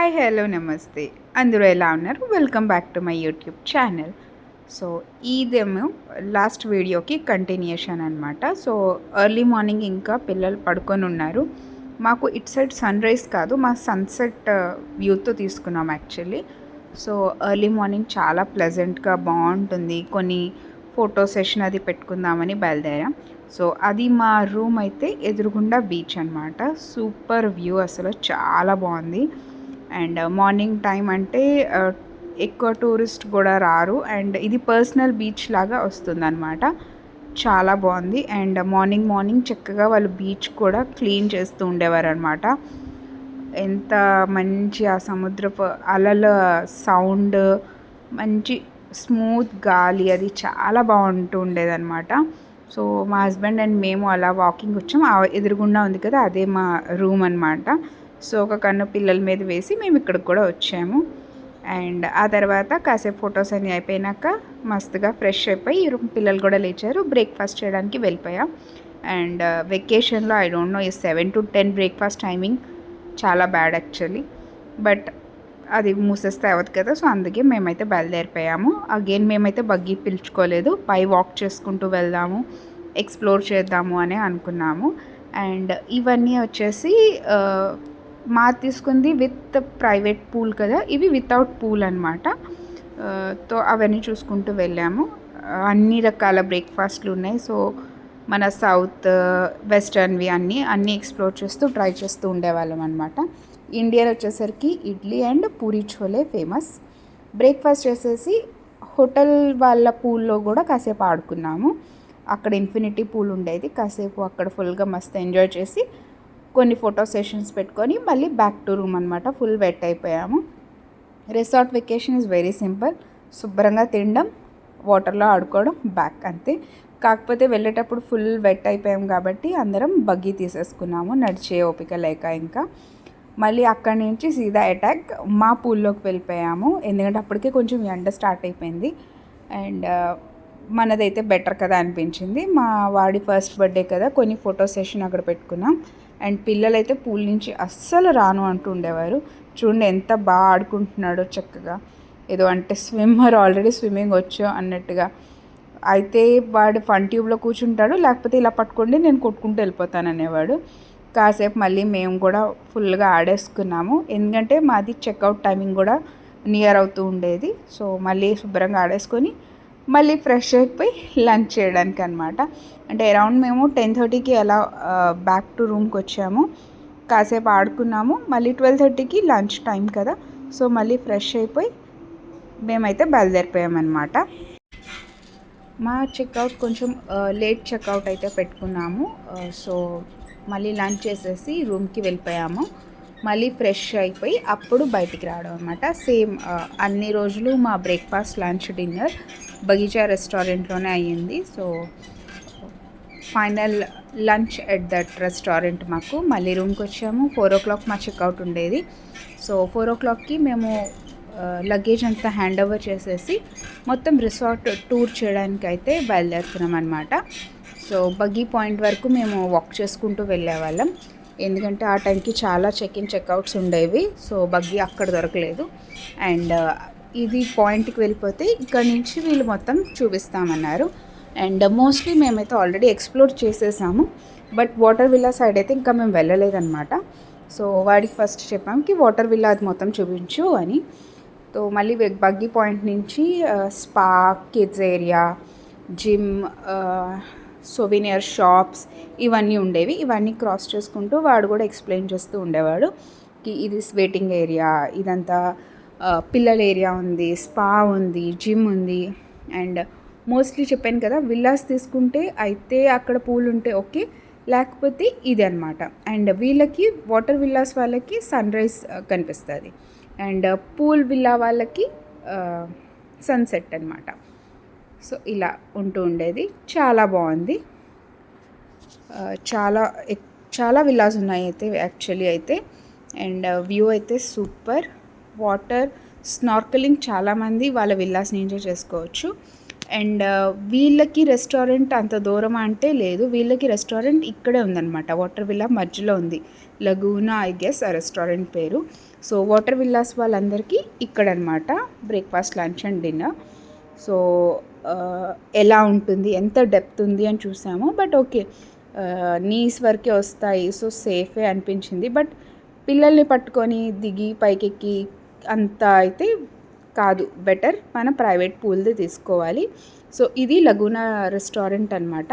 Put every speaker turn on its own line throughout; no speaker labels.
Hi hello నమస్తే అందరూ ఎలా ఉన్నారు? Welcome back to my YouTube channel. So ఇదేమో లాస్ట్ వీడియోకి కంటిన్యూషన్ అనమాట. సో ఎర్లీ మార్నింగ్ ఇంకా పిల్లలు పడుకొని ఉన్నారు. మాకు ఇట్ సైడ్ సన్ రైజ్ కాదు, మా సన్సెట్ వ్యూతో తీసుకున్నాం యాక్చువల్లీ. సో ఎర్లీ మార్నింగ్ చాలా ప్లెజెంట్గా బాగుంటుంది. కొన్ని ఫోటో సెషన్ అది పెట్టుకుందామని బయలుదేరాం. సో అది మా రూమ్ అయితే ఎదురుగుండా బీచ్ అనమాట. సూపర్ వ్యూ, అసలు చాలా బాగుంది. అండ్ మార్నింగ్ టైం అంటే ఎక్కువ టూరిస్ట్ కూడా రారు. అండ్ ఇది పర్సనల్ బీచ్ లాగా వస్తుందన్నమాట. చాలా బాగుంది. అండ్ మార్నింగ్ చక్కగా వాళ్ళు బీచ్ కూడా క్లీన్ చేస్తూ ఉండేవారు అనమాట. ఎంత మంచి ఆ సముద్రపు అలల సౌండ్, మంచి స్మూత్ గాలి, అది చాలా బాగుంటూ ఉండేదన్నమాట. సో మా హస్బెండ్ అండ్ మేము అలా వాకింగ్ వచ్చాం. ఎదురుగుండా ఉంది కదా, అదే మా రూమ్ అనమాట. సో ఒక కన్ను పిల్లల మీద వేసి మేము ఇక్కడికి కూడా వచ్చాము. అండ్ ఆ తర్వాత కాసేపు ఫొటోస్ అన్నీ అయిపోయినాక మస్తుగా ఫ్రెష్ అయిపోయి పిల్లలు కూడా లేచారు. బ్రేక్ఫాస్ట్ చేయడానికి వెళ్ళిపోయాం. అండ్ వెకేషన్లో ఐ డోంట్ నో, ఈ 7 to 10 బ్రేక్ఫాస్ట్ టైమింగ్ చాలా బ్యాడ్ యాక్చువల్లీ. బట్ అది మూసేస్తే అవ్వదు కదా, సో అందుకే మేమైతే బయలుదేరిపోయాము. అగైన్ మేమైతే బగ్గీ పిలుచుకోలేదు, పై వాక్ చేసుకుంటూ వెళ్దాము, ఎక్స్ప్లోర్ చేద్దాము అని అనుకున్నాము. అండ్ ఇవన్నీ వచ్చేసి మా తీసుకుంది విత్ ప్రైవేట్ పూల్ కదా, ఇవి వితౌట్ పూల్ అనమాట. తో అవన్నీ చూసుకుంటూ వెళ్ళాము. అన్ని రకాల బ్రేక్ఫాస్ట్లు ఉన్నాయి. సో మన సౌత్ వెస్టర్న్వి అన్నీ ఎక్స్ప్లోర్ చేస్తూ ట్రై చేస్తూ ఉండేవాళ్ళం అనమాట. ఇండియన్ వచ్చేసరికి idli and Puri chole famous. Breakfast చేసేసి హోటల్ వాళ్ళ పూల్లో కూడా కాసేపు ఆడుకున్నాము. అక్కడ ఇన్ఫినిటీ పూల్ ఉండేది, కాసేపు అక్కడ ఫుల్గా మస్తు ఎంజాయ్ చేసి కొన్ని ఫోటో సెషన్స్ పెట్టుకొని మళ్ళీ బ్యాక్ టు రూమ్ అనమాట. ఫుల్ వెట్ అయిపోయాము. Resort vacation is very simple. శుభ్రంగా తినడం, వాటర్లో ఆడుకోవడం, బ్యాక్, అంతే. కాకపోతే వెళ్ళేటప్పుడు ఫుల్ వెట్ అయిపోయాం కాబట్టి అందరం బగ్గీ తీసేసుకున్నాము, నడిచే ఓపిక లేక. ఇంకా మళ్ళీ అక్కడి నుంచి సీదా అటాక్ మా పూల్లోకి వెళ్ళిపోయాము. ఎందుకంటే అప్పటికే కొంచెం ఎండ స్టార్ట్ అయిపోయింది. అండ్ మనదైతే బెటర్ కదా అనిపించింది. మా వాడి ఫస్ట్ బర్త్డే కదా, కొన్ని ఫోటో సెషన్ అక్కడ పెట్టుకున్నాం. అండ్ పిల్లలైతే పూల్ నుంచి అస్సలు రాను అంటూ ఉండేవారు. చూడండి ఎంత బాగా ఆడుకుంటున్నాడో చక్కగా, ఏదో అంటే స్విమ్మర్, ఆల్రెడీ స్విమ్మింగ్ వచ్చు అన్నట్టుగా. అయితే వాడు ఫన్ ట్యూబ్లో కూర్చుంటాడు, లేకపోతే ఇలా పట్టుకోండి నేను కొట్టుకుంటూ వెళ్ళిపోతాను అనేవాడు. కాసేపు మళ్ళీ మేము కూడా ఫుల్గా ఆడేసుకున్నాము, ఎందుకంటే మాది చెక్అవుట్ టైమింగ్ కూడా నియర్ అవుతూ ఉండేది. సో మళ్ళీ శుభ్రంగా ఆడేసుకొని మళ్ళీ ఫ్రెష్ అయిపోయి లంచ్ చేయడానికి అనమాట. అంటే అరౌండ్ మేము 10:30కి అలా బ్యాక్ టు రూమ్కి వచ్చాము. కాసేపు ఆడుకున్నాము, మళ్ళీ 12:30కి లంచ్ టైం కదా, సో మళ్ళీ ఫ్రెష్ అయిపోయి మేమైతే బయలుదేరిపోయామన్నమాట. మా చెక్అవుట్ కొంచెం లేట్ చెక్అవుట్ అయితే పెట్టుకున్నాము. సో మళ్ళీ లంచ్ చేసేసి రూమ్కి వెళ్ళిపోయాము. మళ్ళీ ఫ్రెష్ అయిపోయి అప్పుడు బయటికి రావడం అనమాట. సేమ్ అన్ని రోజులు మా బ్రేక్ఫాస్ట్, లంచ్, డిన్నర్ బగీచా రెస్టారెంట్లోనే అయ్యింది. So final lunch at that restaurant. మాకు మళ్ళీ రూమ్కి వచ్చాము. 4 o'clock మా చెక్అవుట్ ఉండేది. సో 4 o'clockకి మేము లగేజ్ అంతా హ్యాండ్ ఓవర్ చేసేసి మొత్తం రిసార్ట్ టూర్ చేయడానికి అయితే బయలుదేరుతున్నాం అనమాట. సో బగ్గీ పాయింట్ వరకు మేము వాక్ చేసుకుంటూ వెళ్ళేవాళ్ళం, ఎందుకంటే ఆ టైంకి చాలా చెక్-ఇన్ చెక్అవుట్స్ ఉండేవి. సో బగ్గీ అక్కడ దొరకలేదు. అండ్ ఇది పాయింట్కి వెళ్ళిపోతే ఇక్కడ నుంచి వీళ్ళు మొత్తం చూపిస్తామన్నారు. అండ్ మోస్ట్లీ మేమైతే ఆల్రెడీ ఎక్స్ప్లోర్ చేసేసాము, బట్ వాటర్ విల్లా సైడ్ అయితే ఇంకా మేము వెళ్ళలేదన్నమాట. సో వాడికి ఫస్ట్ చెప్పాము వాటర్ విల్లా అది మొత్తం చూపించు అని. సో మళ్ళీ బగ్గీ పాయింట్ నుంచి spa, kids area, gym, souvenir shops ఇవన్నీ ఉండేవి. ఇవన్నీ క్రాస్ చేసుకుంటూ వాడు కూడా ఎక్స్ప్లెయిన్ చేస్తూ ఉండేవాడు ఇది వెయిటింగ్ ఏరియా, ఇదంతా పిల్లల ఏరియా ఉంది, స్పా ఉంది, జిమ్ ఉంది. అండ్ మోస్ట్లీ చెప్పాను కదా, విల్లాస్ తీసుకుంటే అయితే అక్కడ పూల్ ఉంటే ఓకే, లేకపోతే ఇది అనమాట. అండ్ వీళ్ళకి వాటర్ విల్లాస్ వాళ్ళకి సన్ రైజ్ కనిపిస్తుంది, అండ్ పూల్ విల్లా వాళ్ళకి సన్సెట్ అనమాట. సో ఇలా ఉంటూ ఉండేది. చాలా బాగుంది. చాలా విల్లాస్ ఉన్నాయి అయితే యాక్చువల్లీ అయితే. అండ్ వ్యూ అయితే సూపర్. వాటర్ స్నార్కలింగ్ చాలామంది వాళ్ళ విల్లాస్ని ఎంజాయ్ చేసుకోవచ్చు. అండ్ వీళ్ళకి రెస్టారెంట్ అంత దూరం అంటే లేదు, వీళ్ళకి రెస్టారెంట్ ఇక్కడే ఉందన్నమాట, వాటర్ విల్లా మధ్యలో ఉంది. లగూనా ఐ గెస్ ఆ రెస్టారెంట్ పేరు. సో వాటర్ విల్లాస్ వాళ్ళందరికీ ఇక్కడ అనమాట breakfast, lunch and dinner. So ఎలా ఉంటుంది, ఎంత డెప్త్ ఉంది అని చూసాము. బట్ ఓకే, నీస్ వరకే వస్తాయి, సో సేఫే అనిపించింది. బట్ పిల్లల్ని పట్టుకొని దిగి పైకెక్కి అంత అయితే కాదు, బెటర్ మనం ప్రైవేట్ పూల్ది తీసుకోవాలి. సో ఇది లగూనా రెస్టారెంట్ అనమాట.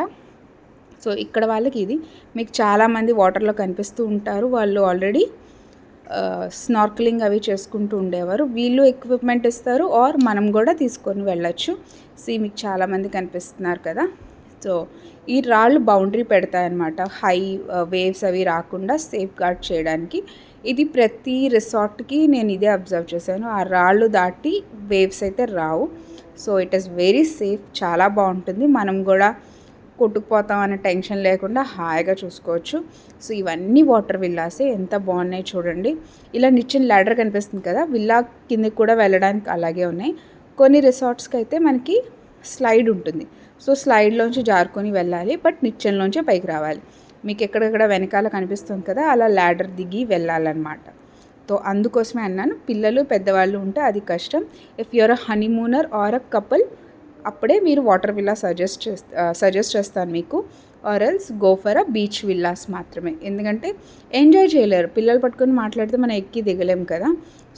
సో ఇక్కడ వాళ్ళకి ఇది, మీకు చాలామంది వాటర్లో కనిపిస్తూ ఉంటారు, వాళ్ళు ఆల్రెడీ స్నార్క్లింగ్ అవి చేసుకుంటూ ఉండేవారు. వీళ్ళు ఎక్విప్మెంట్ ఇస్తారు, ఆర్ మనం కూడా తీసుకొని వెళ్ళచ్చు. మీకు చాలామంది కనిపిస్తున్నారు కదా. సో ఈ రాళ్ళు బౌండరీ పెడతాయన్నమాట, హై వేవ్స్ అవి రాకుండా సేఫ్ గార్డ్ చేయడానికి. ఇది ప్రతి రిసార్ట్కి నేను ఇదే అబ్జర్వ్ చేశాను, ఆ రాళ్ళు దాటి వేవ్స్ అయితే రావు. So it is very safe, చాలా బాగుంటుంది. మనం కూడా కొట్టుకుపోతాం అనే టెన్షన్ లేకుండా హాయిగా చూసుకోవచ్చు. సో ఇవన్నీ వాటర్ విల్లాసే, ఎంత బాగున్నాయి చూడండి. ఇలా నిచ్చెన ల్యాడర్ కనిపిస్తుంది కదా, విల్లా కిందకి కూడా వెళ్ళడానికి అలాగే ఉన్నాయి. కొన్ని రిసార్ట్స్కి అయితే మనకి స్లైడ్ ఉంటుంది, సో స్లైడ్లోంచి జారుకొని వెళ్ళాలి, బట్ నిచ్చెనలోంచే పైకి రావాలి. మీకు ఎక్కడెక్కడ వెనకాల కనిపిస్తుంది కదా, అలా ల్యాడర్ దిగి వెళ్ళాలన్నమాట. సో అందుకోసమే అన్నాను, పిల్లలు పెద్దవాళ్ళు ఉంటే అది కష్టం. If you're a honeymooner or a couple, అప్పుడే మీరు వాటర్ విల్లా సజెస్ట్ చేస్తాను మీకు. Or else go for a beach villas మాత్రమే, ఎందుకంటే ఎంజాయ్ చేయలేరు పిల్లలు పట్టుకొని మాట్లాడితే మనం ఎక్కి దిగలేం కదా.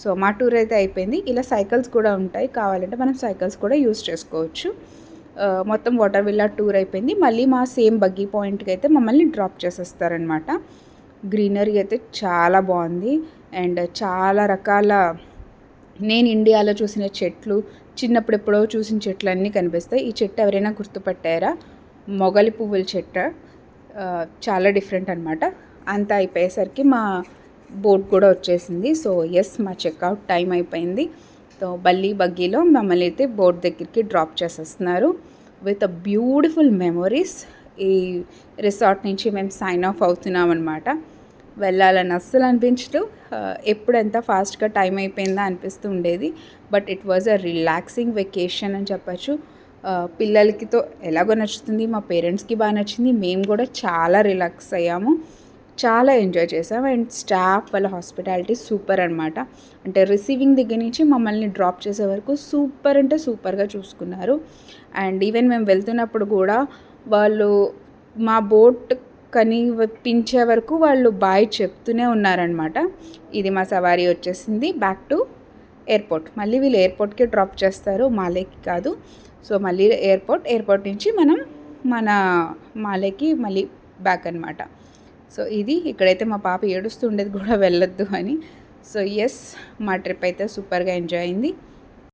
సో మా టూర్ అయితే అయిపోయింది. ఇలా సైకిల్స్ కూడా ఉంటాయి, కావాలంటే మనం సైకిల్స్ కూడా యూస్ చేసుకోవచ్చు. మొత్తం వాటర్ విల్లా టూర్ అయిపోయింది. మళ్ళీ మా సేమ్ బగ్గీ పాయింట్కి అయితే మమ్మల్ని డ్రాప్ చేసేస్తారనమాట. గ్రీనరీ అయితే చాలా బాగుంది, అండ్ చాలా రకాల నేను ఇండియాలో చూసిన చెట్లు, చిన్నప్పుడు ఎప్పుడో చూసిన చెట్లు అన్నీ కనిపిస్తాయి. ఈ చెట్టు ఎవరైనా గుర్తుపట్టారా? మొగలి పువ్వుల చెట్టు, చాలా డిఫరెంట్ అనమాట. అంతా అయిపోయేసరికి మా బోట్ కూడా వచ్చేసింది. సో ఎస్, మా చెక్అవుట్ టైం అయిపోయింది. సో బగ్గీలో మమ్మల్ని అయితే బోట్ దగ్గరికి డ్రాప్ చేసేస్తున్నారు విత్ అ బ్యూటిఫుల్ మెమొరీస్. ఈ రిసార్ట్ నుంచి మేము సైన్ ఆఫ్ అవుతున్నాం అనమాట. వెళ్ళాలని అస్సలు అనిపించదు, ఎప్పుడు ఎంత ఫాస్ట్గా టైం అయిపోయిందా అనిపిస్తూ ఉండేది. But it was a relaxing vacation అని చెప్పచ్చు. పిల్లలకితో ఎలాగో నచ్చుతుంది, మా పేరెంట్స్కి బాగా నచ్చింది, మేము కూడా చాలా రిలాక్స్ అయ్యాము, చాలా ఎంజాయ్ చేసాం. అండ్ స్టాఫ్ వాళ్ళ హాస్పిటాలిటీ సూపర్ అనమాట. అంటే రిసీవింగ్ దగ్గర నుంచి మమ్మల్ని డ్రాప్ చేసే వరకు సూపర్ అంటే సూపర్గా చూసుకున్నారు. అండ్ ఈవెన్ మేము వెళ్తున్నప్పుడు కూడా వాళ్ళు మా బోట్ కనిపించే వరకు వాళ్ళు బాయ్ చెప్తూనే ఉన్నారనమాట. ఇది మా సవారీ వచ్చేసింది బ్యాక్ టు ఎయిర్పోర్ట్. మళ్ళీ వీళ్ళు ఎయిర్పోర్ట్కి డ్రాప్ చేస్తారు, మాలేకి కాదు. సో మళ్ళీ ఎయిర్పోర్ట్ నుంచి మనం మన మాలేకి మళ్ళీ బ్యాక్ అనమాట. సో ఇది ఇక్కడైతే మా పాప ఏడుస్తూ ఉండేది కూడా వెళ్ళొద్దు అని. సో ఎస్, మా ట్రిప్ అయితే సూపర్గా ఎంజాయ్ అయింది.